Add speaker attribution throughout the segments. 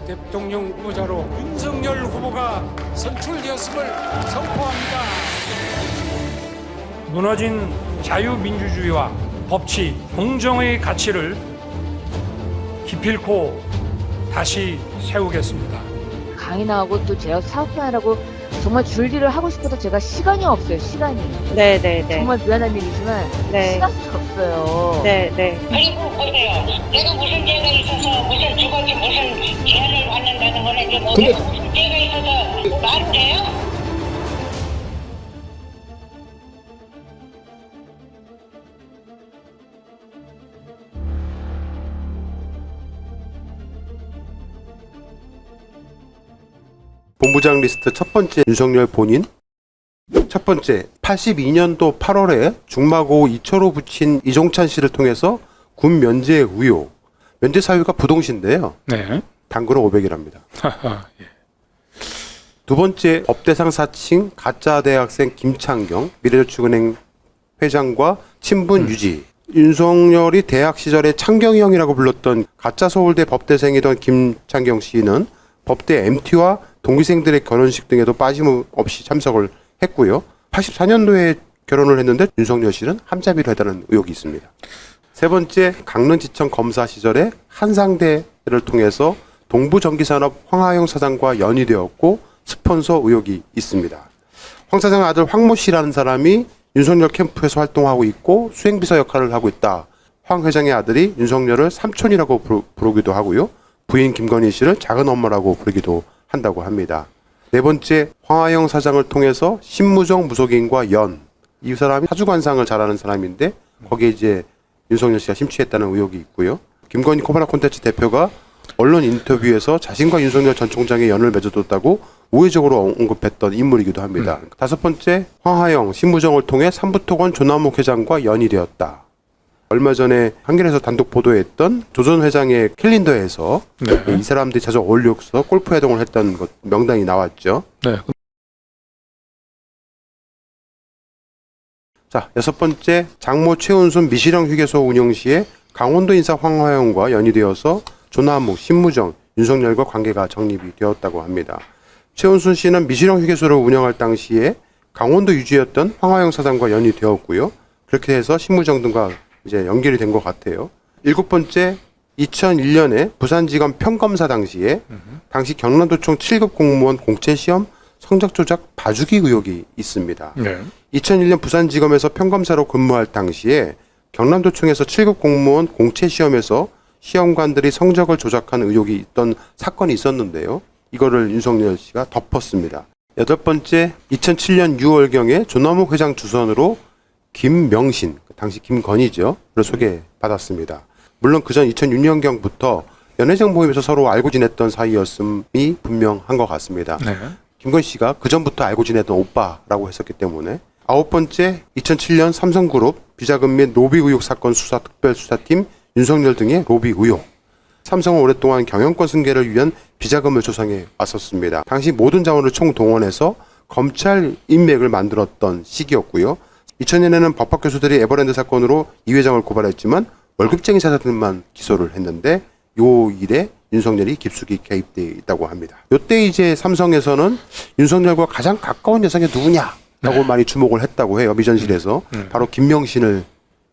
Speaker 1: 대통령 후보자로 윤석열 후보가 선출되었음을 선포합니다. 무너진 자유민주주의와 법치, 공정의 가치를 기필코 다시 세우겠습니다.
Speaker 2: 강인하고 또 제가 사업하느라고 정말 줄일을 하고 싶어도 제가 시간이 없어요. 시간이.
Speaker 3: 네네네.
Speaker 2: 정말 미안한 일이지만
Speaker 3: 네.
Speaker 2: 시간이 없어요.
Speaker 3: 네네.
Speaker 4: 그리고 보세요. 내가 무슨 죄가 있어서 무슨 주거지 무슨 제한을 받는다는 거는 이제 뭐 내가 무슨 죄가 있어서 말이 돼요?
Speaker 5: 본부장 리스트 첫 번째 윤석열 본인. 첫 번째 82년도 8월에 중마고 이철호 부친 이종찬 씨를 통해서 군 면제 의혹. 면제 사유가 부동시인데요.
Speaker 1: 네.
Speaker 5: 단금은 500이랍니다.
Speaker 1: 예.
Speaker 5: 두 번째 법대상 사칭 가짜 대학생 김창경 미래저축은행 회장과 친분 유지. 윤석열이 대학 시절에 창경이 형이라고 불렀던 가짜 서울대 법대생이던 김창경 씨는 법대 MT와 동기생들의 결혼식 등에도 빠짐없이 참석을 했고요. 84년도에 결혼을 했는데 윤석열 씨는 함자비를 했다는 의혹이 있습니다. 세 번째, 강릉지청 검사 시절에 한상대를 통해서 동부전기산업 황하영 사장과 연이되었고 스폰서 의혹이 있습니다. 황 사장의 아들 황모 씨라는 사람이 윤석열 캠프에서 활동하고 있고 수행비서 역할을 하고 있다. 황 회장의 아들이 윤석열을 삼촌이라고 부르기도 하고요. 부인 김건희 씨를 작은 엄마라고 부르기도 한다고 합니다. 네 번째, 황하영 사장을 통해서 신무정 무속인과 연. 이 사람이 사주관상을 잘하는 사람인데 거기에 이제 윤석열 씨가 심취했다는 의혹이 있고요. 김건희 코바나 콘텐츠 대표가 언론 인터뷰에서 자신과 윤석열 전 총장의 연을 맺어뒀다고 우회적으로 언급했던 인물이기도 합니다. 다섯 번째, 황하영, 신무정을 통해 삼부토건 조남욱 회장과 연이 되었다. 얼마 전에 한겨레에서 단독 보도했던 조전 회장의 캘린더에서
Speaker 1: 네.
Speaker 5: 이 사람들이 자주 어울려서 골프 회동을 했던 것 명단이 나왔죠.
Speaker 1: 네.
Speaker 5: 자, 여섯 번째, 장모 최은순 미시령 휴게소 운영 시에 강원도 인사 황하영과 연이 되어서 조남욱, 신무정, 윤석열과 관계가 정립이 되었다고 합니다. 최은순 씨는 미시령 휴게소를 운영할 당시에 강원도 유지였던 황하영 사장과 연이 되었고요. 그렇게 해서 신무정 등과 이제 연결이 된 것 같아요. 일곱 번째, 2001년에 부산지검 평검사 당시에 당시 경남도청 7급 공무원 공채시험 성적 조작 봐주기 의혹이 있습니다.
Speaker 1: 네.
Speaker 5: 2001년 부산지검에서 평검사로 근무할 당시에 경남도청에서 7급 공무원 공채시험에서 시험관들이 성적을 조작한 의혹이 있던 사건이 있었는데요. 이거를 윤석열 씨가 덮었습니다. 여덟 번째, 2007년 6월경에 조남욱 회장 주선으로 김명신, 당시 김건희죠. 를 소개받았습니다. 물론 그전 2006년경부터 연애정 모임에서 서로 알고 지냈던 사이였음이 분명한 것 같습니다.
Speaker 1: 네.
Speaker 5: 김건희 씨가 그전부터 알고 지냈던 오빠라고 했었기 때문에. 아홉 번째, 2007년 삼성그룹 비자금 및 로비 의혹 사건 수사 특별수사팀 윤석열 등의 로비 의혹. 삼성은 오랫동안 경영권 승계를 위한 비자금을 조성해 왔었습니다. 당시 모든 자원을 총동원해서 검찰 인맥을 만들었던 시기였고요. 2000년에는 법학 교수들이 에버랜드 사건으로 이 회장을 고발했지만 월급쟁이 사자들만 기소를 했는데 요 일에 윤석열이 깊숙이 개입되어 있다고 합니다. 요때 이제 삼성에서는 윤석열과 가장 가까운 여성이 누구냐라고 많이 주목을 했다고 해요. 미전실에서. 바로 김명신을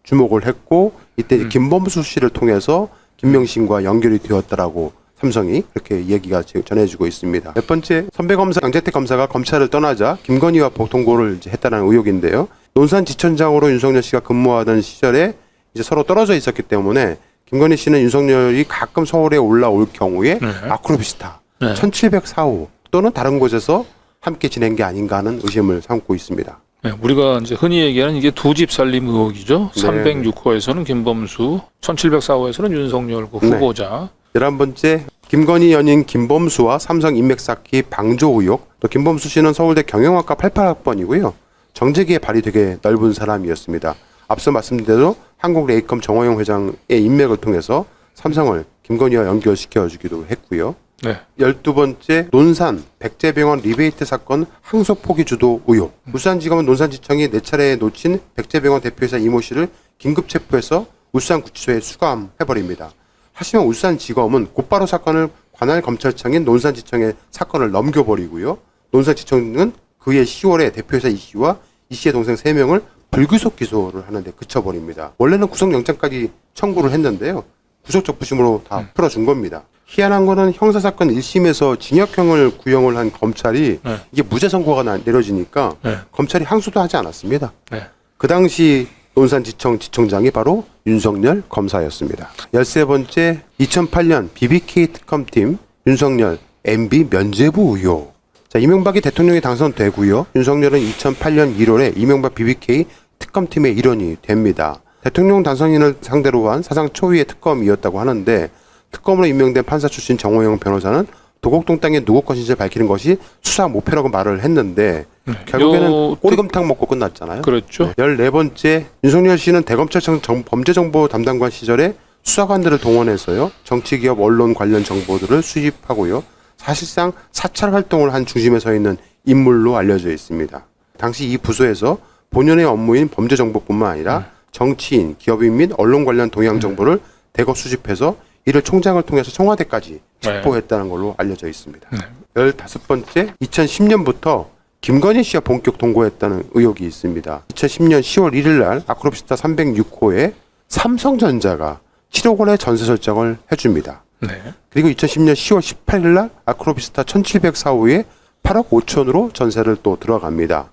Speaker 5: 주목을 했고 이때 김범수 씨를 통해서 김명신과 연결이 되었다라고 삼성이 그렇게 얘기가 전해지고 있습니다. 몇 번째, 선배 검사 양재택 검사가 검찰을 떠나자 김건희와 보통고를 이제 했다는 의혹인데요. 논산지청장으로 윤석열 씨가 근무하던 시절에 이제 서로 떨어져 있었기 때문에 김건희 씨는 윤석열이 가끔 서울에 올라올 경우에 아크로비스타 1704호 또는 다른 곳에서 함께 지낸 게 아닌가 하는 의심을 삼고 있습니다.
Speaker 6: 네, 우리가 이제 흔히 얘기하는 이게 두 집 살림 의혹이죠.
Speaker 5: 네.
Speaker 6: 306호에서는 김범수, 1704호에서는 윤석열 그 후보자.
Speaker 5: 11번째, 김건희 연인 김범수와 삼성 인맥 쌓기 방조 의혹. 또 김범수 씨는 서울대 경영학과 88학번이고요. 정재기의 발이 되게 넓은 사람이었습니다. 앞서 말씀드린 대로 한국 레이컴 정호영 회장의 인맥을 통해서 삼성을 김건희와 연결시켜주기도 했고요.
Speaker 6: 네.
Speaker 5: 12번째, 논산 백제병원 리베이트 사건 항소 포기 주도 의혹. 울산지검은 논산지청이 4차례에 놓친 백제병원 대표이사 이모 씨를 긴급 체포해서 울산구치소에 수감해버립니다. 하지만 울산지검은 곧바로 사건을 관할 검찰청인 논산지청에 사건을 넘겨버리고요. 논산지청은 그해 10월에 대표이사 이 씨와 이 씨의 동생 3명을 불구속 기소를 하는데 그쳐버립니다. 원래는 구속영장까지 청구를 했는데요. 구속적부심으로 다 풀어준 겁니다. 희한한 거는 형사사건 1심에서 징역형을 구형을 한 검찰이
Speaker 6: 네.
Speaker 5: 이게 무죄 선고가 내려지니까
Speaker 6: 네.
Speaker 5: 검찰이 항소도 하지 않았습니다.
Speaker 6: 네.
Speaker 5: 그 당시 논산지청 지청장이 바로 윤석열 검사였습니다. 13번째 2008년 BBK 특검팀 윤석열 MB 면죄부 의혹. 자, 이명박이 대통령이 당선되고요. 윤석열은 2008년 1월에 이명박 BBK 특검팀의 일원이 됩니다. 대통령 당선인을 상대로 한 사상 초유의 특검이었다고 하는데 특검으로 임명된 판사 출신 정호영 변호사는 도곡동 땅의 누구 것인지 밝히는 것이 수사 목표라고 말을 했는데 결국에는 꼬리곰탕 먹고 끝났잖아요.
Speaker 6: 그렇죠.
Speaker 5: 14번째 윤석열 씨는 대검찰청 범죄정보 담당관 시절에 수사관들을 동원해서요. 정치기업 언론 관련 정보들을 수집하고요. 사실상 사찰 활동을 한 중심에 서 있는 인물로 알려져 있습니다. 당시 이 부서에서 본연의 업무인 범죄정보뿐만 아니라 정치인, 기업인 및 언론 관련 동향 정보를 대거 수집해서 이를 총장을 통해서 청와대까지 첩보했다는 걸로 알려져 있습니다. 15번째 2010년부터 김건희 씨와 본격 동거했다는 의혹이 있습니다. 2010년 10월 1일 날 아크로비스타 306호에 삼성전자가 7억 원의 전세 설정을 해줍니다.
Speaker 6: 네.
Speaker 5: 그리고 2010년 10월 18일 날 아크로비스타 1704호에 8억 5천으로 전세를 또 들어갑니다.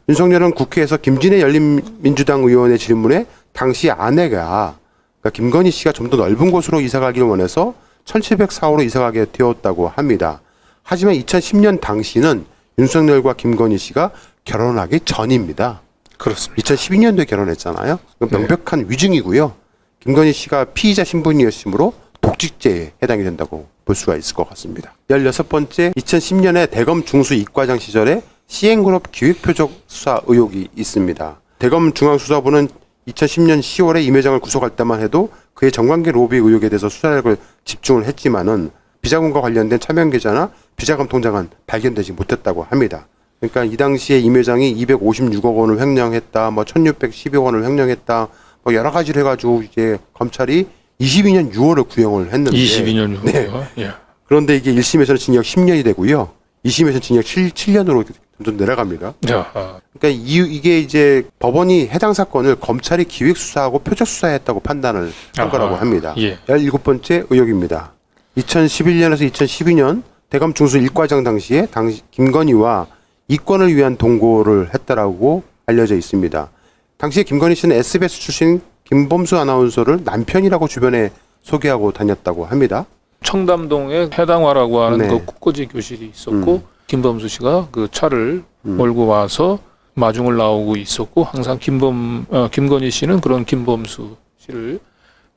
Speaker 5: 윤석열은 국회에서 김진애 열린민주당 의원의 질문에 당시 아내가 그러니까 김건희 씨가 좀 더 넓은 곳으로 이사가기를 원해서 1704호로 이사가게 되었다고 합니다. 하지만 2010년 당시는 윤석열과 김건희 씨가 결혼하기 전입니다.
Speaker 6: 그렇습니다.
Speaker 5: 2012년도에 결혼했잖아요. 명백한 위증이고요. 김건희 씨가 피의자 신분이었으므로 독직죄에 해당이 된다고 볼 수가 있을 것 같습니다. 16번째 2010년에 대검 중수 이과장 시절에 CN그룹 기획표적 수사 의혹이 있습니다. 대검 중앙수사부는 2010년 10월에 임 회장을 구속할 때만 해도 그의 정관계 로비 의혹에 대해서 수사력을 집중을 했지만은 비자금과 관련된 차명 계좌나 비자금 통장은 발견되지 못했다고 합니다. 그러니까 이 당시에 임 회장이 256억 원을 횡령했다, 뭐 1,612억 원을 횡령했다, 뭐 여러 가지를 해가지고 이제 검찰이 22년 6월을 구형을 했는데
Speaker 6: 22년 후요.
Speaker 5: 네.
Speaker 6: 예.
Speaker 5: 그런데 이게 1심에서는 징역 10년이 되고요. 2심에서는 징역 7년으로 점점 내려갑니다.
Speaker 6: 자,
Speaker 5: 그러니까 이게 이제 법원이 해당 사건을 검찰이 기획 수사하고 표적 수사했다고 판단을 한 거라고 합니다.
Speaker 6: 예.
Speaker 5: 17번째 의혹입니다. 2011년에서 2012년 대검 중수 1과장 당시에 김건희와 이권을 위한 동거를 했다라고 알려져 있습니다. 당시에 김건희 씨는 SBS 출신 김범수 아나운서를 남편이라고 주변에 소개하고 다녔다고 합니다.
Speaker 6: 청담동에 해당화라고 하는
Speaker 5: 네.
Speaker 6: 그 국거지 교실이 있었고 김범수 씨가 그 차를 몰고 와서 마중을 나오고 있었고 항상 김건희 씨는 그런 김범수 씨를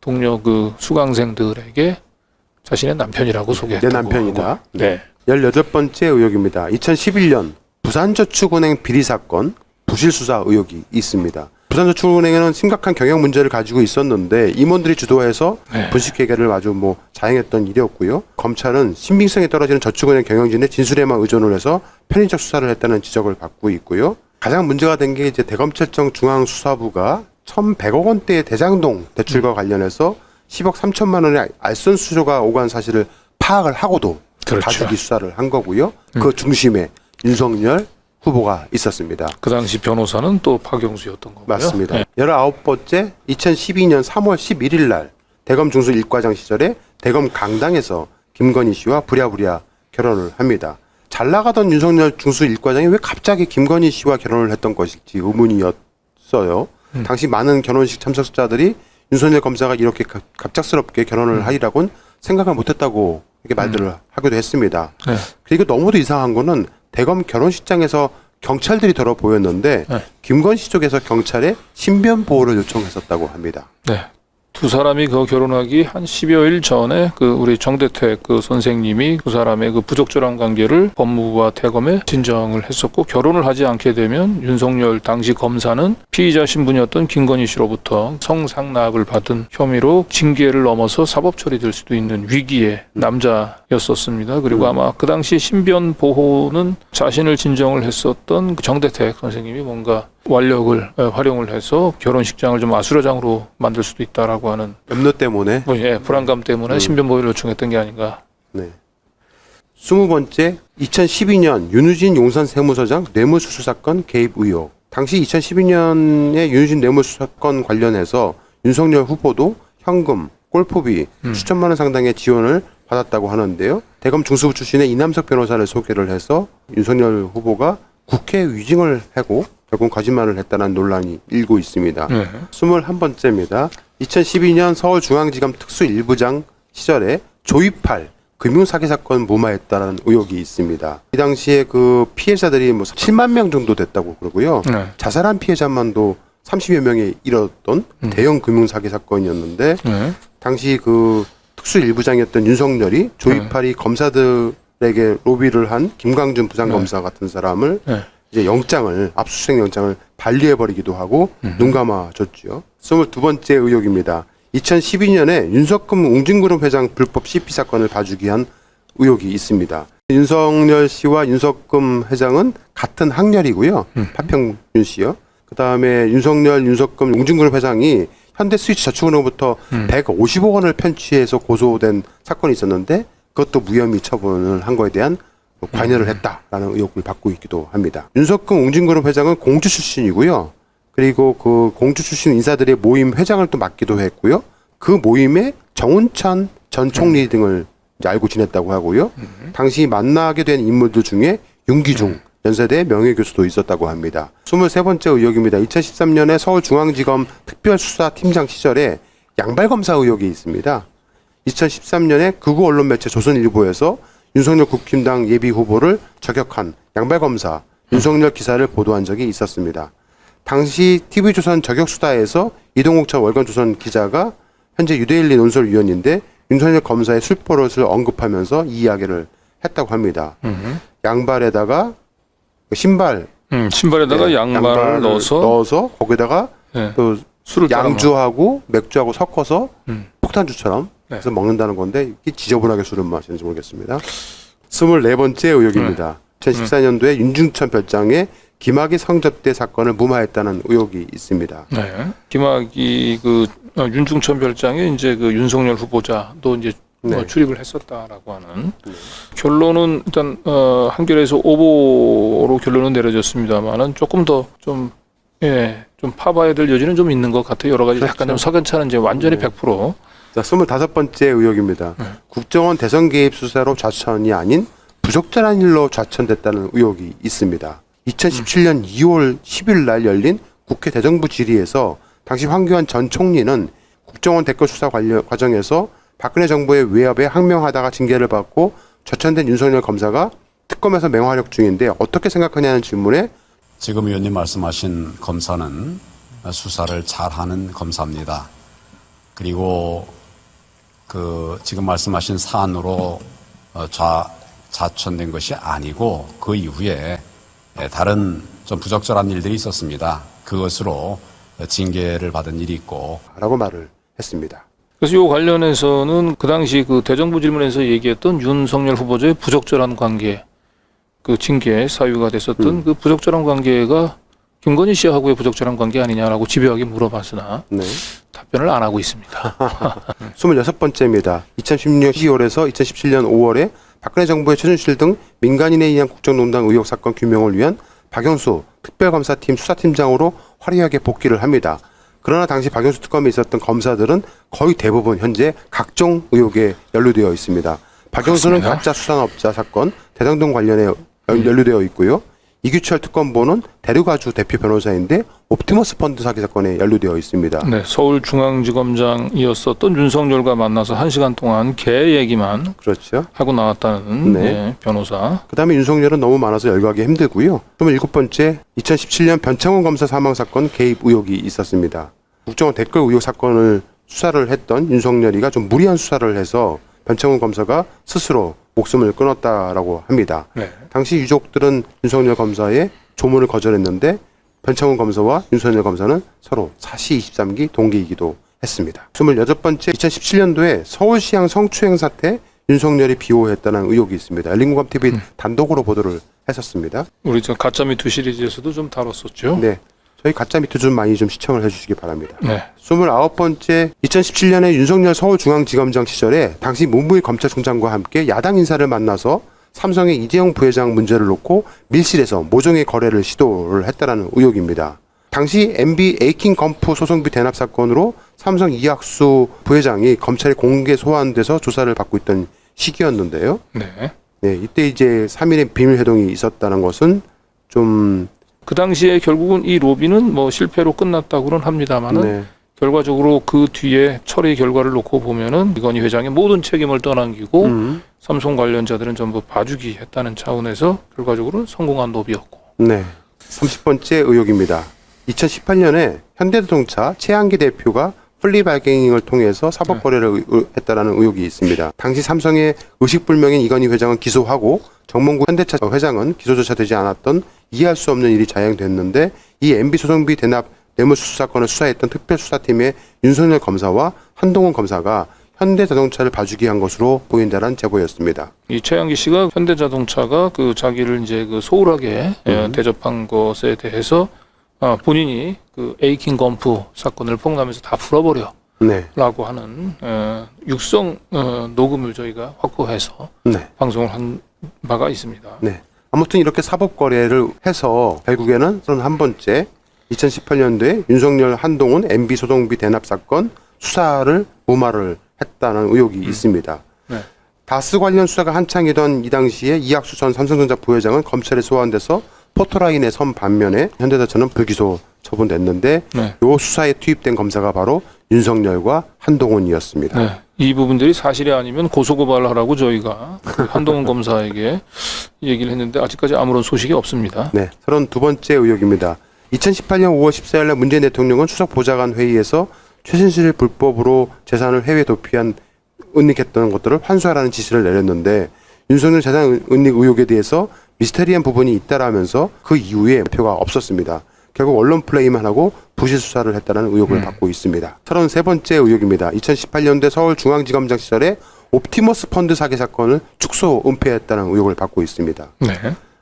Speaker 6: 동료 그 수강생들에게 자신의 남편이라고 소개했다고
Speaker 5: 내 남편이다.
Speaker 6: 하고. 네.
Speaker 5: 18번째 의혹입니다. 2011년 부산저축은행 비리 사건 부실 수사 의혹이 있습니다. 부산저축은행에는 심각한 경영 문제를 가지고 있었는데 임원들이 주도해서
Speaker 6: 네.
Speaker 5: 분식회계를 아주 자행했던 일이었고요. 검찰은 신빙성이 떨어지는 저축은행 경영진의 진술에만 의존을 해서 편의적 수사를 했다는 지적을 받고 있고요. 가장 문제가 된 게 이제 대검찰청 중앙수사부가 1,100억 원대의 대장동 대출과 관련해서 10억 3천만 원의 알선 수수료가 오간 사실을 파악을 하고도
Speaker 6: 그렇죠.
Speaker 5: 가지기 수사를 한 거고요. 그 중심에 윤석열 후보가 있었습니다.
Speaker 6: 그 당시 변호사는 또 박영수였던 거고요.
Speaker 5: 맞습니다.
Speaker 6: 네.
Speaker 5: 19번째 2012년 3월 11일 날 대검 중수 1과장 시절에 대검 강당에서 김건희 씨와 부랴부랴 결혼을 합니다. 잘 나가던 윤석열 중수 1과장이 왜 갑자기 김건희 씨와 결혼을 했던 것일지 의문이었어요. 당시 많은 결혼식 참석자들이 윤석열 검사가 이렇게 갑작스럽게 결혼을 하리라고는 생각을 못했다고 이렇게 말들을 하기도 했습니다.
Speaker 6: 네.
Speaker 5: 그리고 너무도 이상한 거는 대검 결혼식장에서 경찰들이 들어 보였는데
Speaker 6: 네.
Speaker 5: 김건희 씨 쪽에서 경찰에 신변 보호를 요청했었다고 합니다.
Speaker 6: 네. 두 사람이 그 결혼하기 한 10여일 전에 그 우리 정대택 그 선생님이 두 사람의 그 부적절한 관계를 법무부와 대검에 진정을 했었고 결혼을 하지 않게 되면 윤석열 당시 검사는 피의자 신분이었던 김건희 씨로부터 성상납을 받은 혐의로 징계를 넘어서 사법 처리될 수도 있는 위기의 남자였었습니다. 그리고 아마 그 당시 신변 보호는 자신을 진정을 했었던 그 정대택 선생님이 뭔가 완력을 활용을 해서 결혼식장을 좀 아수라장으로 만들 수도 있다라고 하는
Speaker 5: 염려 때문에
Speaker 6: 불안감 때문에 신변 보호를 요청했던 게 아닌가
Speaker 5: 네. 20번째, 2012년 윤우진 용산 세무서장 뇌물수수 사건 개입 의혹. 당시 2012년에 윤우진 뇌물수수 사건 관련해서 윤석열 후보도 현금, 골프비 수천만 원 상당의 지원을 받았다고 하는데요. 대검 중수부 출신의 이남석 변호사를 소개를 해서 윤석열 후보가 국회 위증을 하고 결국 거짓말을 했다는 논란이 일고 있습니다. 21번째입니다. 2012년 서울중앙지검 특수 1부장 시절에 조이팔 금융사기 사건 무마했다는 의혹이 있습니다. 이 당시에 그 피해자들이 뭐 7만 명 정도 됐다고 그러고요. 자살한 피해자만도 30여 명에 이르렀던 대형 금융사기 사건이었는데 당시 그 특수 1부장이었던 윤석열이 조이팔이 검사들에게 로비를 한 김광준 부장검사 같은 사람을 이제 영장을 압수수색 영장을 반려해버리기도 하고 눈 감아줬죠. 22번째 의혹입니다. 2012년에 윤석금 웅진그룹 회장 불법 CP 사건을 봐주기 한 의혹이 있습니다. 윤석열 씨와 윤석금 회장은 같은 학렬이고요. 파평윤 씨요. 그 다음에 윤석금 웅진그룹 회장이 현대스위스저축은행부터 150억 원을 편취해서 고소된 사건이 있었는데 그것도 무혐의 처분을 한 거에 대한 관여를 했다라는 의혹을 받고 있기도 합니다. 윤석금 웅진그룹 회장은 공주 출신이고요. 그리고 그 공주 출신 인사들의 모임 회장을 또 맡기도 했고요. 그 모임에 정운찬 전 총리 등을 이제 알고 지냈다고 하고요. 당시 만나게 된 인물들 중에 윤기중 연세대 명예교수도 있었다고 합니다. 23번째 의혹입니다. 2013년에 서울중앙지검 특별수사팀장 시절에 양발검사 의혹이 있습니다. 2013년에 극우 언론 매체 조선일보에서 윤석열 국힘당 예비후보를 저격한 양발검사 윤석열 기사를 보도한 적이 있었습니다. 당시 TV조선 저격수다에서 이동욱 전 월간조선 기자가 현재 유대일리 논설위원인데 윤석열 검사의 술버릇을 언급하면서 이 이야기를 했다고 합니다. 양발에다가
Speaker 6: 신발에다가 양말을 넣어서
Speaker 5: 거기다가 또
Speaker 6: 술을
Speaker 5: 양주하고 맥주하고 섞어서 폭탄주처럼 해서 먹는다는 건데 이게 지저분하게 술을 마시는지 모르겠습니다. 24번째 의혹입니다. 2014년도에 윤중천 별장의 김학의 성접대 사건을 무마했다는 의혹이 있습니다.
Speaker 6: 김학의 그 윤중천 별장에 이제 그 윤석열 후보자도 이제 출입을 했었다라고 하는 결론은 일단 한겨레에서 오보로 결론은 내려졌습니다만은 조금 더 좀 좀 파봐야 될 여지는 좀 있는 것 같아요. 여러 가지 약간 좀 석연찮은 이제 완전히 100%.
Speaker 5: 자, 25번째 의혹입니다. 국정원 대선 개입 수사로 좌천이 아닌 부적절한 일로 좌천됐다는 의혹이 있습니다. 2017년 2월 10일 날 열린 국회 대정부 질의에서 당시 황교안 전 총리는 국정원 댓글 수사 과정에서 박근혜 정부의 외압에 항명하다가 징계를 받고 좌천된 윤석열 검사가 특검에서 맹활약 중인데 어떻게 생각하냐는 질문에
Speaker 3: 지금 의원님 말씀하신 검사는 수사를 잘하는 검사입니다. 그리고 그 지금 말씀하신 사안으로 좌천된 것이 아니고 그 이후에 다른 좀 부적절한 일들이 있었습니다. 그것으로 징계를 받은 일이 있고
Speaker 5: 라고 말을 했습니다.
Speaker 6: 그래서 이 관련해서는 그 당시 그 대정부 질문에서 얘기했던 윤석열 후보자의 부적절한 관계, 그 징계 사유가 됐었던 그 부적절한 관계가 김건희 씨하고의 부적절한 관계 아니냐라고 집요하게 물어봤으나 답변을 안 하고 있습니다.
Speaker 5: 26번째입니다. 2016년 12월에서 2017년 5월에 박근혜 정부의 최순실 등 민간인에 의한 국정농단 의혹 사건 규명을 위한 박영수 특별검사팀 수사팀장으로 화려하게 복귀를 합니다. 그러나 당시 박영수 특검에 있었던 검사들은 거의 대부분 현재 각종 의혹에 연루되어 있습니다. 박영수는 가짜 수산업자 사건 대장동 관련해 연루되어 있고요. 이규철 특검보는 대륙아주 대표 변호사인데 옵티머스 펀드 사기 사건에 연루되어 있습니다.
Speaker 6: 네, 서울중앙지검장이었었던 윤석열과 만나서 1시간 동안 개 얘기만
Speaker 5: 그렇죠.
Speaker 6: 하고 나왔다는 변호사.
Speaker 5: 그다음에 윤석열은 너무 많아서 열거하기 힘들고요. 27번째 2017년 변창훈 검사 사망 사건 개입 의혹이 있었습니다. 국정원 댓글 의혹 사건을 수사를 했던 윤석열이가 좀 무리한 수사를 해서 변창훈 검사가 스스로 목숨을 끊었다라고 합니다. 당시 유족들은 윤석열 검사의 조문을 거절했는데 변창훈 검사와 윤석열 검사는 서로 사시 23기 동기이기도 했습니다. 28번째 2017년도에 서울시향 성추행 사태 윤석열이 비호했다는 의혹이 있습니다. 열린공감TV 단독으로 보도를 했었습니다.
Speaker 6: 우리 저 가짜미투 시리즈에서도 좀 다뤘었죠.
Speaker 5: 네. 저희 가짜 미투 좀 많이 좀 시청을 해주시기 바랍니다.
Speaker 6: 네.
Speaker 5: 29번째, 2017년에 윤석열 서울중앙지검장 시절에 당시 문무일 검찰총장과 함께 야당 인사를 만나서 삼성의 이재용 부회장 문제를 놓고 밀실에서 모종의 거래를 시도를 했다는 의혹입니다. 당시 MB 에이킹 건프 소송비 대납 사건으로 삼성 이학수 부회장이 검찰에 공개 소환돼서 조사를 받고 있던 시기였는데요.
Speaker 6: 네.
Speaker 5: 네, 이때 이제 3일의 비밀 회동이 있었다는 것은 좀
Speaker 6: 그 당시에 결국은 이 로비는 뭐 실패로 끝났다고는 합니다만은
Speaker 5: 네,
Speaker 6: 결과적으로 그 뒤에 처리 결과를 놓고 보면은 이건희 회장의 모든 책임을 떠넘기고 삼성 관련자들은 전부 봐주기 했다는 차원에서 결과적으로 성공한 로비였고.
Speaker 5: 네. 30번째 의혹입니다. 2018년에 현대자동차 최한기 대표가 플리바게닝을 통해서 사법 거래를 했다라는 의혹이 있습니다. 당시 삼성의 의식불명인 이건희 회장은 기소하고 정몽구 현대차 회장은 기소 조차되지 않았던 이해할 수 없는 일이 자행됐는데 이 MB 소송비 대납 뇌물수수 사건을 수사했던 특별수사팀의 윤석열 검사와 한동훈 검사가 현대자동차를 봐주기 한 것으로 보인다는 제보였습니다.
Speaker 6: 이 최양기 씨가 현대자동차가 그 자기를 이제 그 소홀하게 대접한 것에 대해서 본인이 그 에이킹 건프 사건을 폭로하면서 다 풀어버려.
Speaker 5: 네,
Speaker 6: 라고 하는 육성 녹음을 저희가 확보해서
Speaker 5: 네,
Speaker 6: 방송을 한 바가 있습니다.
Speaker 5: 네. 아무튼 이렇게 사법 거래를 해서 결국에는 31번째 2018년도에 윤석열 한동훈 MB 소송비 대납 사건 수사를 무마를 했다는 의혹이 있습니다.
Speaker 6: 네.
Speaker 5: 다스 관련 수사가 한창이던 이 당시에 이학수 전 삼성전자 부회장은 검찰에 소환돼서 포토라인에 선 반면에 현대자동차는 불기소 처분됐는데
Speaker 6: 네.
Speaker 5: 이 수사에 투입된 검사가 바로 윤석열과 한동훈이었습니다.
Speaker 6: 네. 이 부분들이 사실이 아니면 고소고발을 하라고 저희가 그 한동훈 검사에게 얘기를 했는데 아직까지 아무런 소식이 없습니다.
Speaker 5: 네, 32번째 의혹입니다. 2018년 5월 14일 날 문재인 대통령은 수석 보좌관 회의에서 최순실 불법으로 재산을 해외 도피한 은닉했던 것들을 환수하라는 지시를 내렸는데 윤석열 재산 은닉 의혹에 대해서 미스테리한 부분이 있다라면서 그 이후에 발표가 없었습니다. 결국 언론 플레이만 하고 부실 수사를 했다는 의혹을 받고 있습니다. 33번째 의혹입니다. 2018년대 서울중앙지검장 시절에 옵티머스 펀드 사기 사건을 축소 은폐했다는 의혹을 받고 있습니다.
Speaker 6: 네.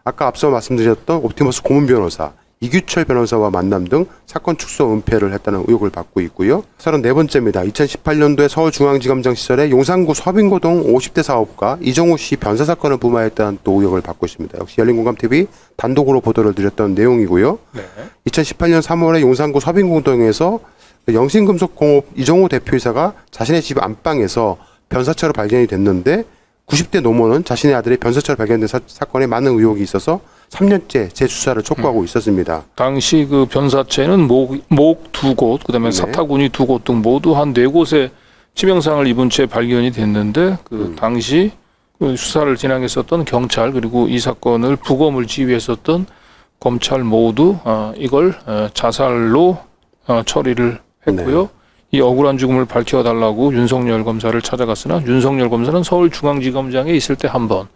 Speaker 5: 아까 앞서 말씀드렸던 옵티머스 고문 변호사 이규철 변호사와 만남 등 사건 축소 은폐를 했다는 의혹을 받고 있고요. 34번째입니다. 2018년도에 서울중앙지검장 시절에 용산구 서빙고동 50대 사업가 이정우 씨 변사 사건을 무마했다는 또 의혹을 받고 있습니다. 역시 열린공감TV 단독으로 보도를 드렸던 내용이고요.
Speaker 6: 네.
Speaker 5: 2018년 3월에 용산구 서빙고동에서 영신금속공업 이정우 대표이사가 자신의 집 안방에서 변사체로 발견이 됐는데 90대 노모는 자신의 아들의 변사체로 발견된 사건에 많은 의혹이 있어서 3년째 재수사를 촉구하고 있었습니다.
Speaker 6: 당시 그 변사체는 목 두 곳, 그다음에
Speaker 5: 네.
Speaker 6: 사타구니 두 곳 등 모두 한 4곳에 치명상을 입은 채 발견이 됐는데 그 당시 그 수사를 진행했었던 경찰 그리고 이 사건을 부검을 지휘했었던 검찰 모두 이걸 자살로 처리를 했고요.
Speaker 5: 네.
Speaker 6: 이 억울한 죽음을 밝혀달라고 윤석열 검사를 찾아갔으나 윤석열 검사는 서울중앙지검장에 있을 때 한 번,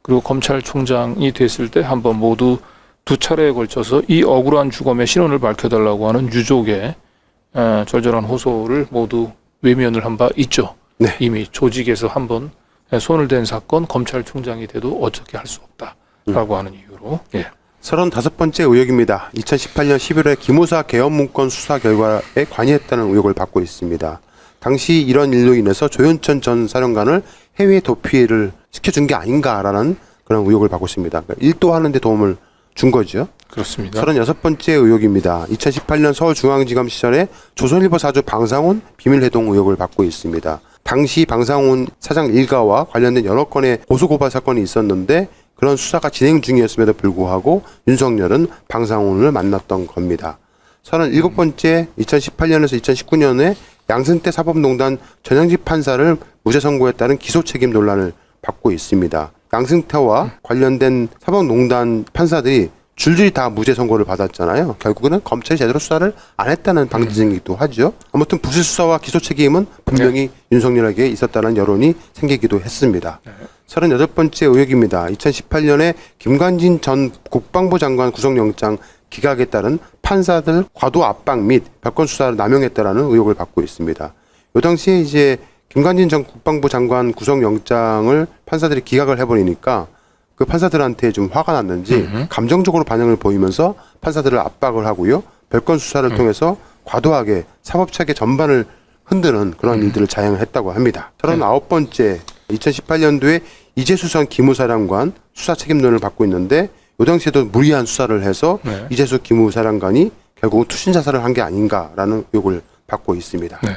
Speaker 6: 그리고 검찰총장이 됐을 때 한 번 모두 2차례에 걸쳐서 이 억울한 죽음의 신원을 밝혀달라고 하는 유족의 절절한 호소를 모두 외면을 한 바 있죠.
Speaker 5: 네.
Speaker 6: 이미 조직에서 한 번 손을 댄 사건 검찰총장이 돼도 어떻게 할 수 없다라고 하는 이유로. 예.
Speaker 5: 35번째 의혹입니다. 2018년 11월 기무사 개헌 문건 수사 결과에 관여했다는 의혹을 받고 있습니다. 당시 이런 일로 인해서 조현천 전 사령관을 해외 도피를 시켜준 게 아닌가라는 그런 의혹을 받고 있습니다. 그러니까 일도 하는데 도움을 준 거죠.
Speaker 6: 그렇습니다.
Speaker 5: 36번째 의혹입니다. 2018년 서울중앙지검 시절에 조선일보 사주 방상훈 비밀회동 의혹을 받고 있습니다. 당시 방상훈 사장 일가와 관련된 여러 건의 고소고발 사건이 있었는데 그런 수사가 진행 중이었음에도 불구하고 윤석열은 방상훈을 만났던 겁니다. 37번째 2018년에서 2019년에 양승태 사법농단 전형직 판사를 무죄 선고했다는 기소 책임 논란을 받고 있습니다. 양승태와 관련된 사법농단 판사들이 줄줄이 다 무죄 선고를 받았잖아요. 결국은 검찰이 제대로 수사를 안 했다는 방지이기도 하죠. 아무튼 부실 수사와 기소 책임은 분명히 윤석열에게 있었다는 여론이 생기기도 했습니다. 38번째 의혹입니다. 2018년에 김관진 전 국방부 장관 구속영장 기각에 따른 판사들 과도 압박 및 별건 수사를 남용했다라는 의혹을 받고 있습니다. 이 당시에 이제 김관진 전 국방부 장관 구속영장을 판사들이 기각을 해버리니까 그 판사들한테 좀 화가 났는지 감정적으로 반응을 보이면서 판사들을 압박을 하고요. 별건 수사를 통해서 과도하게 사법체계 전반을 흔드는 그런 일들을 자행했다고 합니다. 39번째 2018년도에 이재수 전 기무사령관 수사 책임론을 받고 있는데 이 당시에도 무리한 수사를 해서
Speaker 6: 네.
Speaker 5: 이재수 기무사령관이 결국 투신 자살을 한 게 아닌가라는 의혹을 받고 있습니다.
Speaker 6: 네.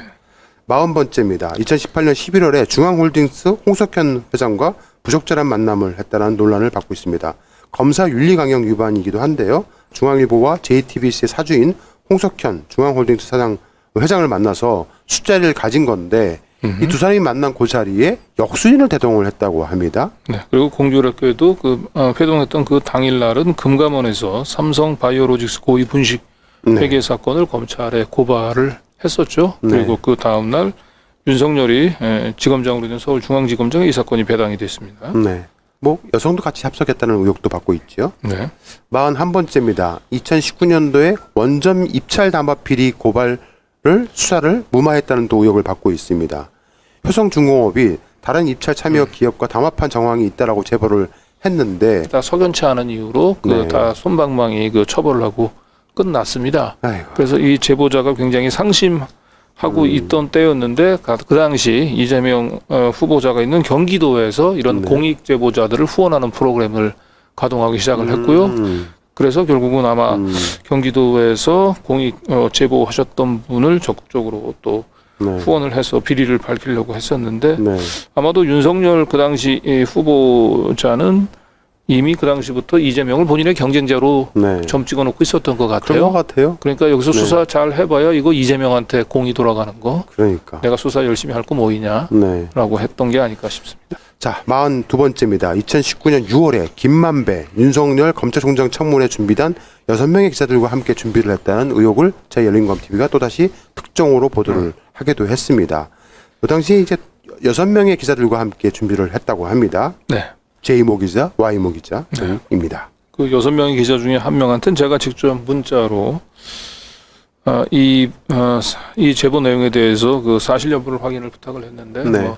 Speaker 5: 40번째입니다. 2018년 11월에 중앙홀딩스 홍석현 회장과 부적절한 만남을 했다는 논란을 받고 있습니다. 검사 윤리 강령 위반이기도 한데요. 중앙일보와 JTBC의 사주인 홍석현 중앙홀딩스 사장 회장을 만나서 술자리를 가진 건데 이 두 사람이 만난 그 자리에 역수인을 대동을 했다고 합니다.
Speaker 6: 네. 그리고 공교롭게도 회동했던 그 당일날은 금감원에서 삼성 바이오로직스 고의 분식 회계 사건을 검찰에 고발을 했었죠.
Speaker 5: 네.
Speaker 6: 그리고 그 다음날 윤석열이 지검장으로 된 서울중앙지검장에 이 사건이 배당이 됐습니다.
Speaker 5: 네. 뭐 여성도 같이 합석했다는 의혹도 받고 있죠.
Speaker 6: 네.
Speaker 5: 41번째입니다. 2019년도에 원점 입찰 담합 비리 고발을 수사를 무마했다는 또 의혹을 받고 있습니다. 효성중공업이 다른 입찰 참여 기업과 담합한 정황이 있다라고 제보를 했는데
Speaker 6: 다 석연치 않은 이유로
Speaker 5: 네.
Speaker 6: 다 솜방망이 처벌을 하고 끝났습니다.
Speaker 5: 아이고.
Speaker 6: 그래서 이 제보자가 굉장히 상심하고 있던 때였는데 그 당시 이재명 후보자가 있는 경기도에서 이런
Speaker 5: 네.
Speaker 6: 공익 제보자들을 후원하는 프로그램을 가동하기 시작을 했고요. 그래서 결국은 아마 경기도에서 공익 제보하셨던 분을 적극적으로 또
Speaker 5: 네.
Speaker 6: 후원을 해서 비리를 밝히려고 했었는데
Speaker 5: 네.
Speaker 6: 아마도 윤석열 그 당시 이 후보자는 이미 그 당시부터 이재명을 본인의 경쟁자로
Speaker 5: 네.
Speaker 6: 점 찍어놓고 있었던 것
Speaker 5: 그런
Speaker 6: 같아요.
Speaker 5: 것 같아요.
Speaker 6: 그러니까 여기서
Speaker 5: 네.
Speaker 6: 수사 잘 해봐야 이거 이재명한테 공이 돌아가는 거.
Speaker 5: 그러니까.
Speaker 6: 내가 수사 열심히 할 거 뭐이냐라고
Speaker 5: 네.
Speaker 6: 했던 게 아닐까 싶습니다.
Speaker 5: 자, 42번째입니다. 2019년 6월에 김만배, 윤석열 검찰총장 청문회 준비단 6명의 기자들과 함께 준비를 했다는 의혹을 저희 열린검TV가 또다시 특종으로 보도를 하기도 했습니다. 그 당시에 이제 6명의 기자들과 함께 준비를 했다고 합니다.
Speaker 6: 네.
Speaker 5: J모 기자, Y모 기자 입니다.
Speaker 6: 그 6명의 기자 중에 한 명한테는 제가 직접 문자로 이 제보 내용에 대해서 그 사실 여부를 확인을 부탁을 했는데
Speaker 5: 네.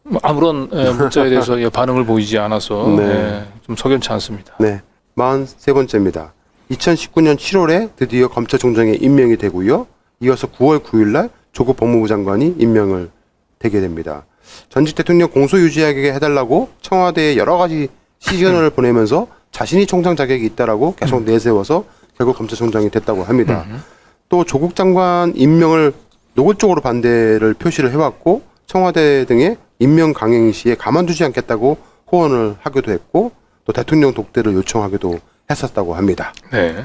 Speaker 6: 뭐 아무런 문자에 대해서 반응을 보이지 않아서
Speaker 5: 네.
Speaker 6: 좀 석연치 않습니다.
Speaker 5: 네. 43번째입니다. 2019년 7월에 드디어 검찰총장에 임명이 되고요. 이어서 9월 9일 날 조국 법무부 장관이 임명을 되게 됩니다. 전직 대통령 공소유지하게 해달라고 청와대에 여러 가지 시그널을 보내면서 자신이 총장 자격이 있다라고 계속 내세워서 결국 검찰총장이 됐다고 합니다. 또 조국 장관 임명을 노골적으로 반대를 표시를 해왔고 청와대 등의 임명 강행 시에 가만두지 않겠다고 호언을 하기도 했고 또 대통령 독대를 요청하기도 했었다고 합니다.
Speaker 6: 네.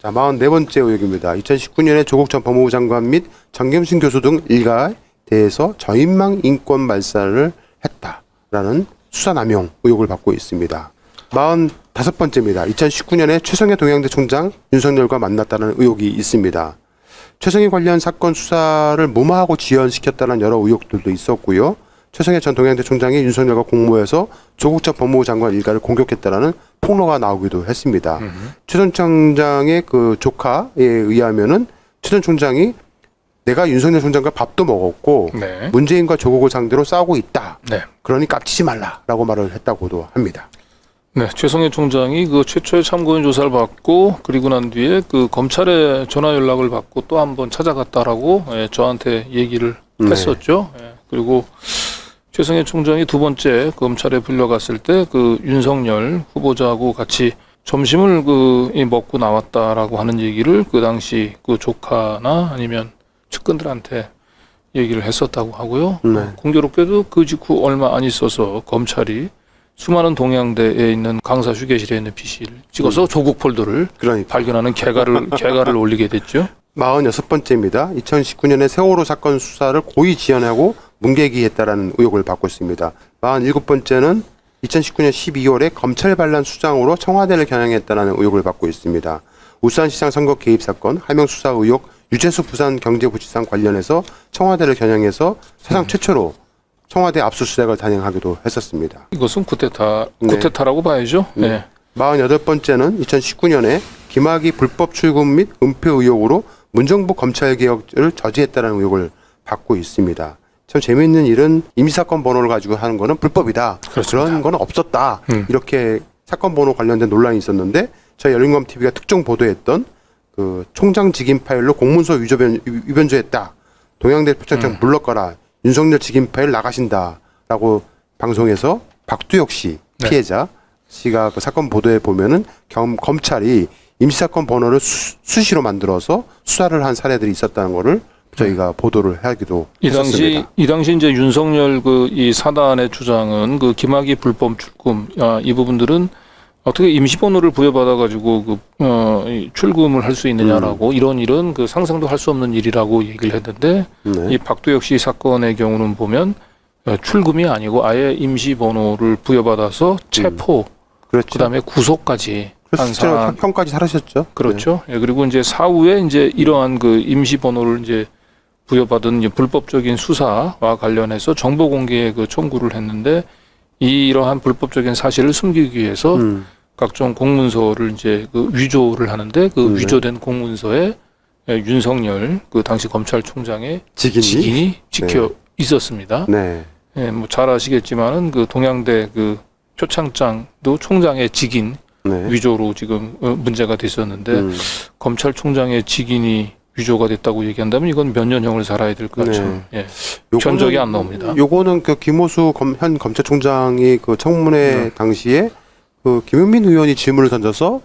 Speaker 5: 자, 44번째 의혹입니다. 2019년에 조국 전 법무부 장관 및 정경심 교수 등 일가에 대해서 저인망 인권 말살을 했다라는 수사남용 의혹을 받고 있습니다. 45번째입니다. 2019년에 최성해 동양대 총장 윤석열과 만났다는 의혹이 있습니다. 최성해 관련 사건 수사를 무마하고 지연시켰다는 여러 의혹들도 있었고요. 최성해 전 동양대 총장이 윤석열과 공모해서 조국 전 법무부 장관 일가를 공격했다라는 폭로가 나오기도 했습니다. 최 전 총장의 그 조카에 의하면은 최 전 총장이 내가 윤석열 총장과 밥도 먹었고
Speaker 6: 네.
Speaker 5: 문재인과 조국을 상대로 싸우고 있다.
Speaker 6: 네.
Speaker 5: 그러니 깝치지 말라라고 말을 했다고도 합니다.
Speaker 6: 네, 최성해 총장이 그 최초의 참고인 조사를 받고 그리고 난 뒤에 그 검찰에 전화 연락을 받고 또 한 번 찾아갔다라고 저한테 얘기를
Speaker 5: 네.
Speaker 6: 했었죠. 그리고 최성해 총장이 두 번째 검찰에 불려갔을 때 그 윤석열 후보자하고 같이 점심을 먹고 나왔다라고 하는 얘기를 그 당시 그 조카나 아니면 측근들한테 얘기를 했었다고 하고요.
Speaker 5: 네.
Speaker 6: 공교롭게도 그 직후 얼마 안 있어서 검찰이 수많은 동양대에 있는 강사 휴게실에 있는 PC를 찍어서 조국 폴더를
Speaker 5: 그러니까.
Speaker 6: 발견하는 개가를 올리게 됐죠.
Speaker 5: 46번째입니다. 2019년에 세월호 사건 수사를 고의 지연하고 문개기했다라는 의혹을 받고 있습니다. 47번째는 2019년 12월에 검찰 반란 수장으로 청와대를 겨냥했다는 의혹을 받고 있습니다. 울산시장 선거 개입 사건, 하명 수사 의혹, 유재수 부산경제부지사 관련해서 청와대를 겨냥해서 사상 최초로 청와대 압수수색을 단행하기도 했었습니다.
Speaker 6: 이것은 쿠데타라고 봐야죠. 네.
Speaker 5: 48번째는 2019년에 김학의 불법 출금 및 은폐 의혹으로 문정부 검찰개혁을 저지했다는 의혹을 받고 있습니다. 참 재미있는 일은 임시사건 번호를 가지고 하는 거는 불법이다.
Speaker 6: 그렇습니다.
Speaker 5: 그런 거는 없었다. 이렇게 사건 번호 관련된 논란이 있었는데 저희 열린검TV가 특종 보도했던 그 총장 직인 파일로 공문서 위변조했다. 동양대 표창장 물러가라. 윤석열 직인 파일 나가신다라고 방송에서 박두혁 씨 피해자 씨가 그 사건 보도에 보면은 검찰이 임시사건 번호를 수시로 만들어서 수사를 한 사례들이 있었다는 거를 저희가 보도를 하기도 했었습니다.
Speaker 6: 이 당시 이제 윤석열 그 이 사단의 주장은 그 김학의 불법 출금 이 부분들은 어떻게 임시번호를 부여받아 가지고 이 출금을 할 수 있느냐라고 이런 그 상상도 할 수 없는 일이라고 얘기를 했는데 이 박두혁 씨 사건의 경우는 보면 출금이 아니고 아예 임시번호를 부여받아서 체포
Speaker 5: 그렇죠.
Speaker 6: 그다음에 구속까지 한
Speaker 5: 실제로
Speaker 6: 사안.
Speaker 5: 형까지 살으셨죠.
Speaker 6: 그렇죠. 예, 그리고 이제 사후에 이제 이러한 그 임시번호를 이제 부여받은 이제 불법적인 수사와 관련해서 정보 공개 그 청구를 했는데 이러한 불법적인 사실을 숨기기 위해서 각종 공문서를 이제 그 위조를 하는데 그 위조된 공문서에 윤석열 그 당시 검찰총장의 직인이 찍혀 있었습니다.
Speaker 5: 네.
Speaker 6: 예, 뭐 잘 아시겠지만은 그 동양대 그 표창장도 총장의 직인 위조로 지금 문제가 됐었는데 검찰총장의 직인이 위조가 됐다고 얘기한다면 이건 몇 년형을 살아야 될 것 같죠. 예. 견적이 안 나옵니다.
Speaker 5: 요거는 그 김호수 현 검찰총장이 그 청문회 당시에 그 김용민 의원이 질문을 던져서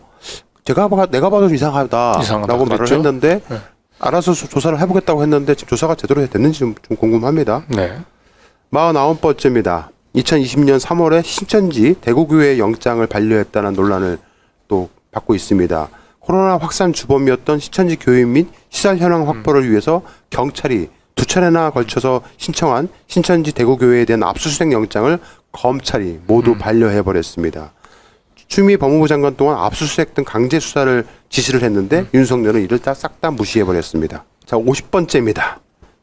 Speaker 5: 내가 봐도 이상하다라고 말을
Speaker 6: 그랬죠?
Speaker 5: 했는데 알아서 조사를 해보겠다고 했는데 지금 조사가 제대로 됐는지 좀 궁금합니다.
Speaker 6: 네.
Speaker 5: 49번째입니다. 2020년 3월에 신천지 대구교회 영장을 반려했다는 논란을 또 받고 있습니다. 코로나 확산 주범이었던 신천지 교인 및 시설 현황 확보를 위해서 경찰이 2차례나 걸쳐서 신청한 신천지 대구교회에 대한 압수수색 영장을 검찰이 모두 반려해버렸습니다. 추미애 법무부 장관 동안 압수수색 등 강제 수사를 지시를 했는데 윤석열은 이를 다 싹 다 무시해버렸습니다. 자, 50번째입니다.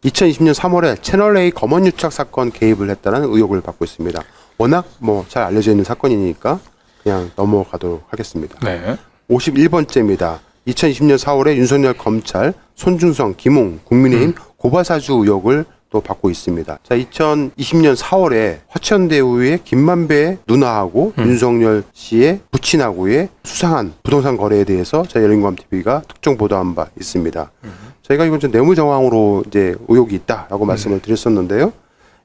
Speaker 5: 2020년 3월에 채널A 검언유착 사건 개입을 했다는 의혹을 받고 있습니다. 워낙 뭐 잘 알려져 있는 사건이니까 그냥 넘어가도록 하겠습니다.
Speaker 6: 네.
Speaker 5: 51번째입니다. 2020년 4월에 윤석열 검찰 손준성, 김웅, 국민의힘 고발사주 의혹을 또 받고 있습니다. 자, 2020년 4월에 화천대유의 김만배의 누나하고 윤석열 씨의 부친하고의 수상한 부동산 거래에 대해서 저희 열린공감TV가 특종 보도한 바 있습니다. 저희가 이건 좀 뇌물정황으로 이제 의혹이 있다라고 말씀을 드렸었는데요.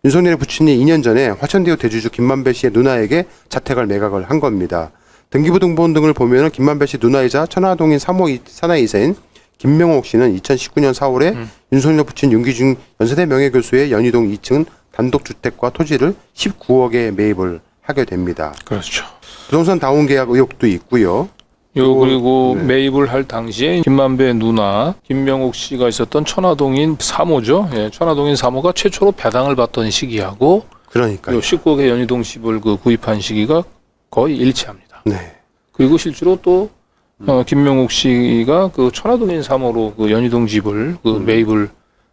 Speaker 5: 윤석열의 부친이 2년 전에 화천대유 대주주 김만배 씨의 누나에게 자택을 매각을 한 겁니다. 등기부 등본 등을 보면은 김만배 씨 누나이자 천화동인 3호 사내이사인 김명옥 씨는 2019년 4월에 윤석열 부친 윤기중 연세대 명예교수의 연희동 2층 단독주택과 토지를 19억에 매입을 하게 됩니다.
Speaker 6: 그렇죠.
Speaker 5: 부동산 다운 계약 의혹도 있고요.
Speaker 6: 그리고 매입을 할 당시에 김만배 누나 김명옥 씨가 있었던 천화동인 3호죠. 예, 천화동인 3호가 최초로 배당을 받던 시기하고
Speaker 5: 그러니까요.
Speaker 6: 19억의 연희동 집을 그 구입한 시기가 거의 일치합니다.
Speaker 5: 네.
Speaker 6: 그리고 실제로 또 김명옥 씨가 그 천화동인 3호로 그 연희동 집을 그 매입을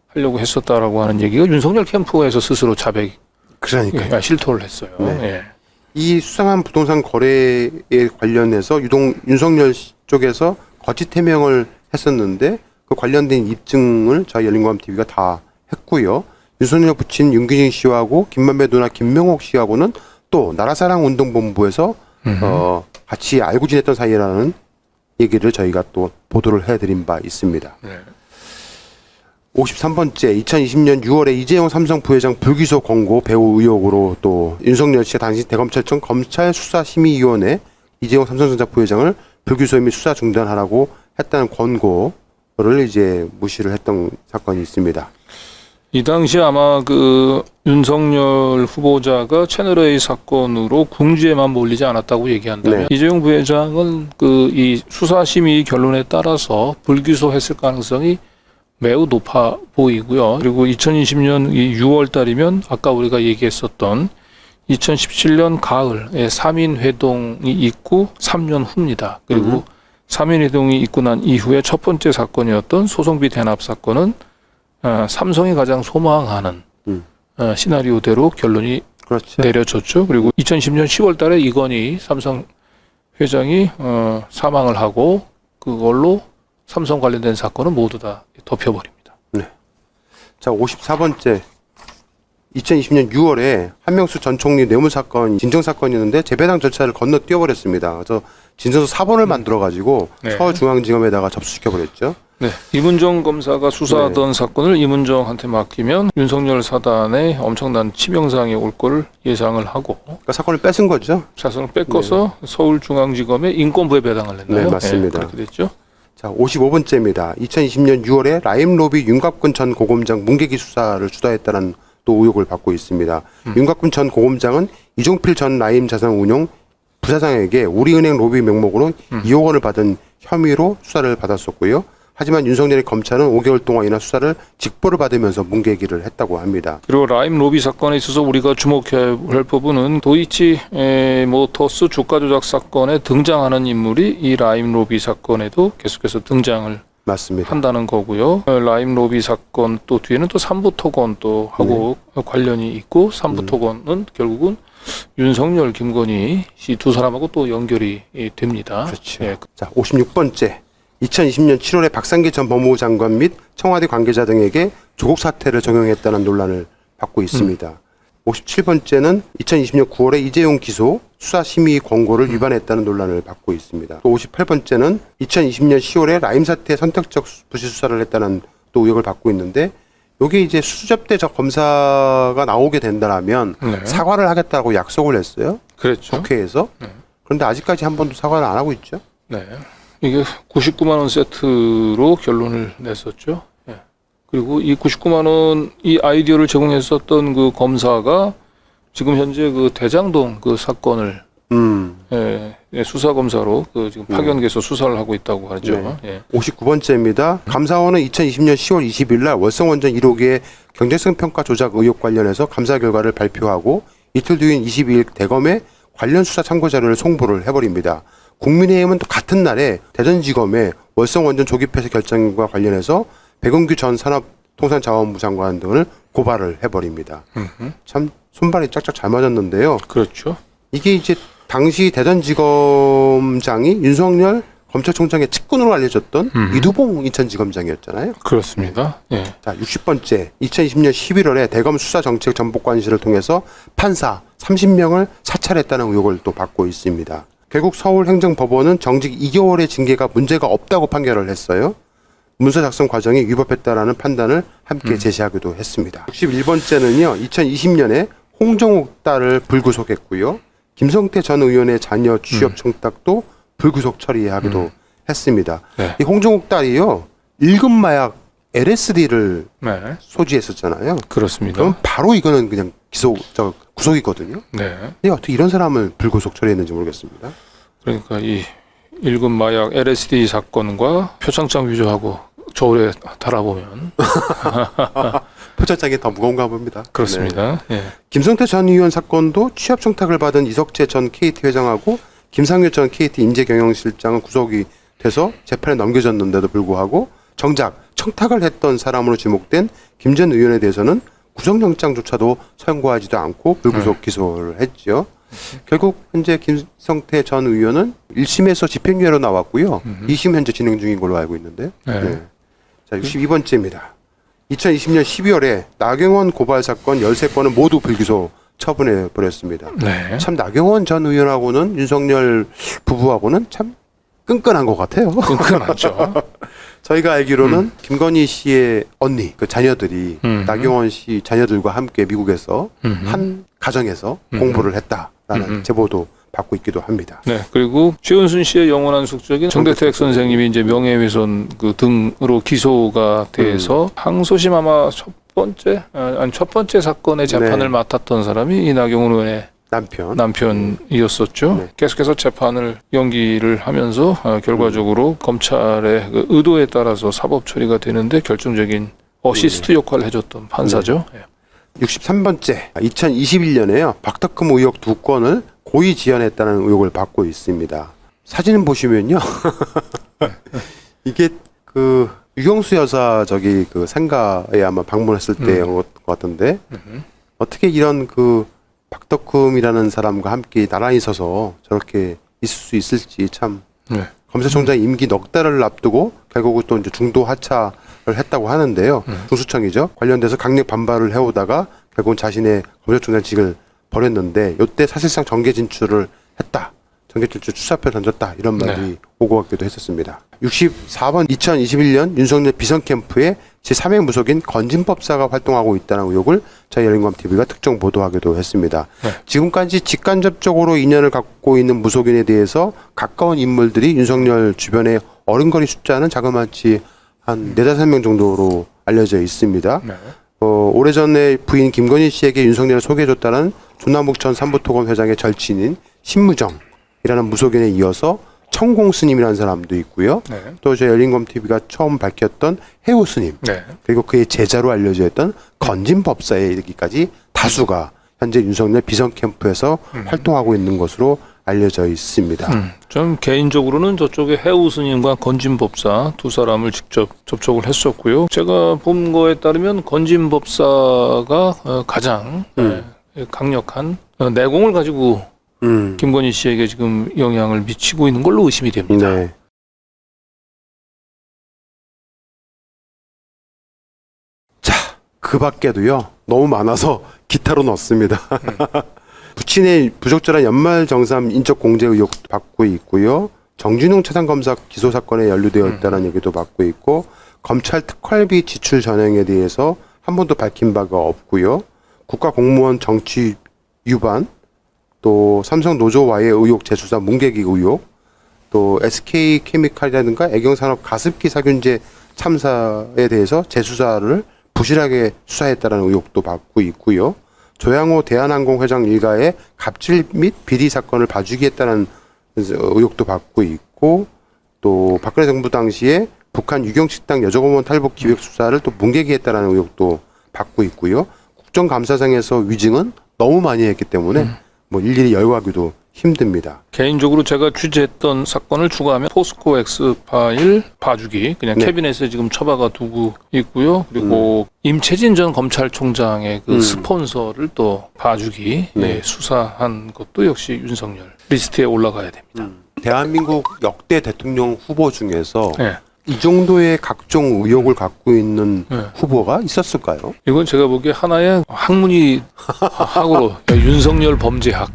Speaker 6: 하려고 했었다라고 하는 얘기가 윤석열 캠프에서 스스로 자백
Speaker 5: 그러니까요.
Speaker 6: 실토를 했어요.
Speaker 5: 네.
Speaker 6: 예.
Speaker 5: 이 수상한 부동산 거래에 관련해서 윤석열 쪽에서 거짓 해명을 했었는데 그 관련된 입증을 저희 열린공감TV가 다 했고요. 윤석열 부친 윤기중 씨하고 김만배 누나 김명옥 씨하고는 또 나라사랑운동본부에서 같이 알고 지냈던 사이라는 얘기를 저희가 또 보도를 해드린 바 있습니다.
Speaker 6: 네.
Speaker 5: 53번째 2020년 6월에 이재용 삼성 부회장 불기소 권고 배후 의혹으로 또 윤석열 씨가 당시 대검찰청 검찰수사심의위원회 이재용 삼성전자 부회장을 불기소 및 수사 중단하라고 했다는 권고를 이제 무시를 했던 사건이 있습니다.
Speaker 6: 이 당시 아마 그 윤석열 후보자가 채널A 사건으로 궁지에만 몰리지 않았다고 얘기한다면 이재용 부회장은 그 이 수사심의 결론에 따라서 불기소했을 가능성이 매우 높아 보이고요. 그리고 2020년 이 6월 달이면 아까 우리가 얘기했었던 2017년 가을에 3인 회동이 있고 3년 후입니다. 그리고 3인 회동이 있고 난 이후에 첫 번째 사건이었던 소송비 대납 사건은 삼성이 가장 소망하는 시나리오대로 결론이
Speaker 5: 그렇죠.
Speaker 6: 내려졌죠. 그리고 2010년 10월 달에 이건희 삼성 회장이 사망을 하고 그걸로 삼성 관련된 사건은 모두 다 덮여버립니다.
Speaker 5: 네. 자, 54번째. 2020년 6월에 한명수 전 총리 뇌물 사건 진정 사건이었는데 재배당 절차를 건너뛰어버렸습니다. 그래서 진술서 4번을 만들어 가지고
Speaker 6: 네.
Speaker 5: 서울중앙지검에다가 접수시켜 버렸죠.
Speaker 6: 네, 이문정 검사가 수사하던 사건을 이문정한테 맡기면 윤석열 사단에 엄청난 치명상이 올 거를 예상을 하고
Speaker 5: 그러니까 사건을 뺏은 거죠.
Speaker 6: 자성을 뺏겨서 서울중앙지검에 인권부에 배당을 냈나요?
Speaker 5: 네, 맞습니다.
Speaker 6: 그렇게 됐죠.
Speaker 5: 자, 55번째입니다. 2020년 6월에 라임로비 윤갑근 전 고검장 문계기 수사를 주도했다는 또 의혹을 받고 있습니다. 윤갑근 전 고검장은 이종필 전 라임 자산운용 부사장에게 우리은행 로비 명목으로 2억 원을 받은 혐의로 수사를 받았었고요. 하지만 윤석열의 검찰은 5개월 동안이나 수사를 직보를 받으면서 문계기를 했다고 합니다.
Speaker 6: 그리고 라임 로비 사건에 있어서 우리가 주목해야 할 부분은 도이치 모터스 주가 조작 사건에 등장하는 인물이 이 라임 로비 사건에도 계속해서 등장을
Speaker 5: 맞습니다.
Speaker 6: 한다는 거고요. 라임 로비 사건 또 뒤에는 또 삼부토건 또 하고 관련이 있고 삼부토건은 결국은 윤석열, 김건희 이 두 사람하고 또 연결이 됩니다.
Speaker 5: 그렇죠.
Speaker 6: 예.
Speaker 5: 자, 56번째. 2020년 7월에 박상기 전 법무부 장관 및 청와대 관계자 등에게 조국 사태를 적용했다는 논란을 받고 있습니다. 57번째는 2020년 9월에 이재용 기소 수사심의 권고를 위반했다는 논란을 받고 있습니다. 또 58번째는 2020년 10월에 라임 사태 선택적 부실 수사를 했다는 또 의혹을 받고 있는데 여기 이제 수접대 저 검사가 나오게 된다라면
Speaker 6: 네.
Speaker 5: 사과를 하겠다고 약속을 했어요.
Speaker 6: 그랬죠.
Speaker 5: 국회에서. 그런데 아직까지 한 번도 사과를 안 하고 있죠.
Speaker 6: 네. 이게 99만 원 세트로 결론을 냈었죠. 예. 그리고 이 99만 원 이 아이디어를 제공했었던 그 검사가 지금 현재 그 대장동 그 사건을 수사 검사로 그 지금 파견돼서 수사를 하고 있다고 하죠.
Speaker 5: 네.
Speaker 6: 예.
Speaker 5: 59번째입니다. 감사원은 2020년 10월 20일 날 월성원전 1호기의 경제성 평가 조작 의혹 관련해서 감사 결과를 발표하고 이틀 뒤인 22일 대검에 관련 수사 참고 자료를 송부를 해버립니다. 국민의힘은 또 같은 날에 대전지검에 월성원전 조기 폐쇄 결정과 관련해서 백운규 전 산업통상자원부 장관 등을 고발을 해버립니다. 참 손발이 짝짝 잘 맞았는데요.
Speaker 6: 그렇죠.
Speaker 5: 이게 이제 당시 대전지검장이 윤석열 검찰총장의 측근으로 알려졌던 이두봉 인천지검장이었잖아요.
Speaker 6: 그렇습니다. 예.
Speaker 5: 자, 60번째. 2020년 11월에 대검 수사정책전복관실을 통해서 판사 30명을 사찰했다는 의혹을 또 받고 있습니다. 결국 서울행정법원은 정직 2개월의 징계가 문제가 없다고 판결을 했어요. 문서 작성 과정이 위법했다라는 판단을 함께 제시하기도 했습니다. 61번째는요. 2020년에 홍정욱 딸을 불구속했고요. 김성태 전 의원의 자녀 취업 청탁도 불구속 처리하기도 했습니다.
Speaker 6: 네.
Speaker 5: 이 홍정욱 딸이요. 1급 마약 LSD를
Speaker 6: 네.
Speaker 5: 소지했었잖아요.
Speaker 6: 그렇습니다.
Speaker 5: 그럼 바로 이거는 그냥 구속이거든요.
Speaker 6: 네.
Speaker 5: 근데 어떻게 이런 사람을 불구속 처리했는지 모르겠습니다.
Speaker 6: 그러니까 이 1급 마약 LSD 사건과 표창장 위조하고 저울에 달아보면
Speaker 5: 표창장이 더 무거운가 봅니다.
Speaker 6: 그렇습니다.
Speaker 5: 네.
Speaker 6: 예.
Speaker 5: 김성태 전 의원 사건도 취업 청탁을 받은 이석재 전 KT 회장하고 김상효 전 KT 인재경영실장은 구속이 돼서 재판에 넘겨졌는데도 불구하고 정작 청탁을 했던 사람으로 지목된 김 전 의원에 대해서는 구속영장조차도 선고하지도 않고 불구속 기소를 했죠. 결국 현재 김성태 전 의원은 1심에서 집행유예로 나왔고요. 2심 현재 진행 중인 걸로 알고 있는데요.
Speaker 6: 네.
Speaker 5: 네. 자, 62번째입니다. 2020년 12월에 나경원 고발 사건 13건을 모두 불기소 처분해 버렸습니다.
Speaker 6: 네.
Speaker 5: 참 나경원 전 의원하고는 윤석열 부부하고는 참 끈끈한 것 같아요.
Speaker 6: 끈끈하죠.
Speaker 5: 저희가 알기로는 김건희 씨의 언니, 그 자녀들이 나경원 씨 자녀들과 함께 미국에서 한 가정에서 공부를 했다라는 제보도 받고 있기도 합니다.
Speaker 6: 네. 그리고 최은순 씨의 영원한 숙적인 정대택 선생님이 이제 명예훼손 그 등으로 기소가 돼서 항소심 아마 첫 번째 사건의 재판을
Speaker 5: 네.
Speaker 6: 맡았던 사람이 이 나경원 의원의 남편이었었죠.
Speaker 5: 네.
Speaker 6: 계속해서 재판을 연기를 하면서 결과적으로 검찰의 그 의도에 따라서 사법 처리가 되는데 결정적인 어시스트 역할을 해줬던 판사죠. 예.
Speaker 5: 63번째, 2021년에요. 박덕흠 의혹 2건을 고의 지연했다는 의혹을 받고 있습니다. 사진 보시면요. 이게 그 유경수 여사 저기 그 상가에 아마 방문했을 때인 것 같은데 어떻게 이런 그 박덕흠이라는 사람과 함께 나란히 서서 저렇게 있을 수 있을지 참
Speaker 6: 네.
Speaker 5: 검찰총장 임기 넉 달을 앞두고 결국은 또 이제 중도 하차를 했다고 하는데요. 중수청이죠. 관련돼서 강력 반발을 해오다가 결국은 자신의 검찰총장직을 버렸는데 이때 사실상 정계 진출을 했다. 정계질주 수사표 던졌다 이런 말이 오고 갔기도 했었습니다. 64번 2021년 윤석열 비선 캠프에 제3의 무속인 건진법사가 활동하고 있다는 의혹을 저희 열린검TV가 특정 보도하기도 했습니다. 지금까지 직간접적으로 인연을 갖고 있는 무속인에 대해서 가까운 인물들이 윤석열 주변의 어른거리 숫자는 자그마치 한 4-5명 정도로 알려져 있습니다. 오래전에 부인 김건희 씨에게 윤석열을 소개해줬다는 조남북천 삼부토건 회장의 절친인 신무정이라는 무속인에 이어서 청공스님이라는 사람도 있고요. 또 저희 열린검TV가 처음 밝혔던 해우스님, 그리고 그의 제자로 알려져 있던 건진법사에 이르기까지 다수가 현재 윤석열 비선 캠프에서 활동하고 있는 것으로 알려져 있습니다.
Speaker 6: 좀 개인적으로는 저쪽에 해우스님과 건진법사 두 사람을 직접 접촉을 했었고요. 제가 본 거에 따르면 건진법사가 가장 강력한 내공을 가지고 김건희 씨에게 지금 영향을 미치고 있는 걸로 의심이 됩니다.
Speaker 5: 네. 자, 그 밖에도요. 너무 많아서 기타로 넣었습니다. 부친의 부적절한 연말정산 인적 공제 의혹 받고 있고요. 정진웅 차장검사 기소 사건에 연루되어 있다는 얘기도 받고 있고, 검찰 특활비 지출 전형에 대해서 한 번도 밝힌 바가 없고요. 국가공무원 정치 위반, 또 삼성 노조와의 의혹 재수사 문개기 의혹, 또 SK케미칼이라든가 애경산업 가습기 살균제 참사에 대해서 재수사를 부실하게 수사했다는 의혹도 받고 있고요. 조양호 대한항공 회장 일가의 갑질 및 비리 사건을 봐주기 했다는 의혹도 받고 있고, 또 박근혜 정부 당시에 북한 유경식당 여정공무원 탈북 기획 수사를 또 문개기 했다는 의혹도 받고 있고요. 국정감사장에서 위증은 너무 많이 했기 때문에 뭐 일일이 열거하기도 힘듭니다.
Speaker 6: 개인적으로 제가 취재했던 사건을 추가하면 포스코 X파일 봐주기, 그냥 캐비넷에 지금 처박아 두고 있고요. 그리고 임채진 전 검찰총장의 그 스폰서를 또 봐주기 수사한 것도 역시 윤석열 리스트에 올라가야 됩니다.
Speaker 5: 대한민국 역대 대통령 후보 중에서 이 정도의 각종 의혹을 갖고 있는 후보가 있었을까요?
Speaker 6: 이건 제가 보기에 하나의 학문이 학으로 윤석열 범죄학